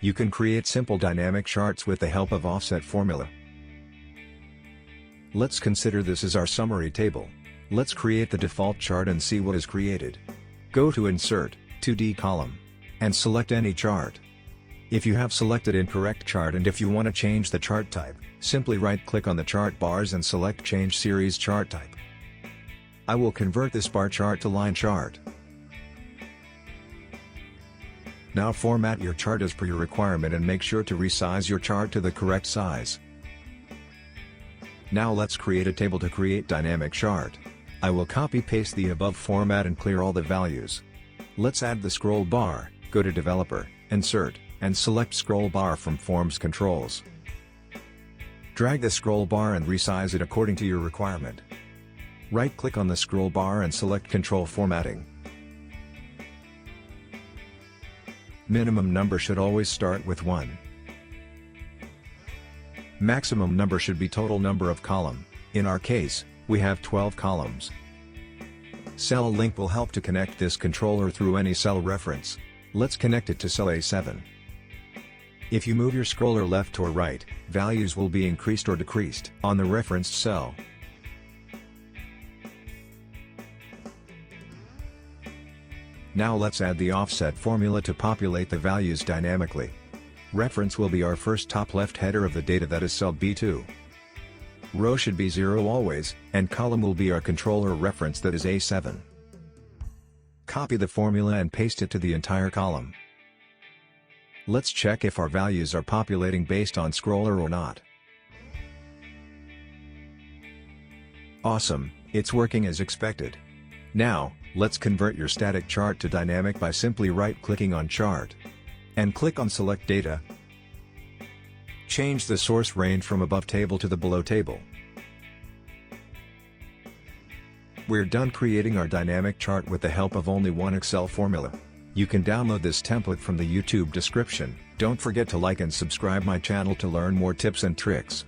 You can create simple dynamic charts with the help of offset formula. Let's consider this as our summary table. Let's create the default chart and see what is created. Go to Insert, 2D column, and select any chart. If you have selected incorrect chart and if you want to change the chart type, simply right-click on the chart bars and select Change Series Chart Type. I will convert this bar chart to line chart. Now format your chart as per your requirement and make sure to resize your chart to the correct size. Now let's create a table to create dynamic chart. I will copy-paste the above format and clear all the values. Let's add the scroll bar, go to Developer, Insert, and select Scroll Bar from Forms Controls. Drag the scroll bar and resize it according to your requirement. Right-click on the scroll bar and select Control Formatting. Minimum number should always start with 1. Maximum number should be total number of column. In our case, we have 12 columns. Cell link will help to connect this controller through any cell reference. Let's connect it to cell A7. If you move your scroller left or right, values will be increased or decreased on the referenced cell. Now let's add the offset formula to populate the values dynamically. Reference will be our first top left header of the data, that is cell B2. Row should be 0 always, and column will be our controller reference, that is A7. Copy the formula and paste it to the entire column. Let's check if our values are populating based on scroller or not. Awesome, it's working as expected. Now, let's convert your static chart to dynamic by simply right-clicking on Chart. And click on Select Data. Change the source range from above table to the below table. We're done creating our dynamic chart with the help of only one Excel formula. You can download this template from the YouTube description. Don't forget to like and subscribe my channel to learn more tips and tricks.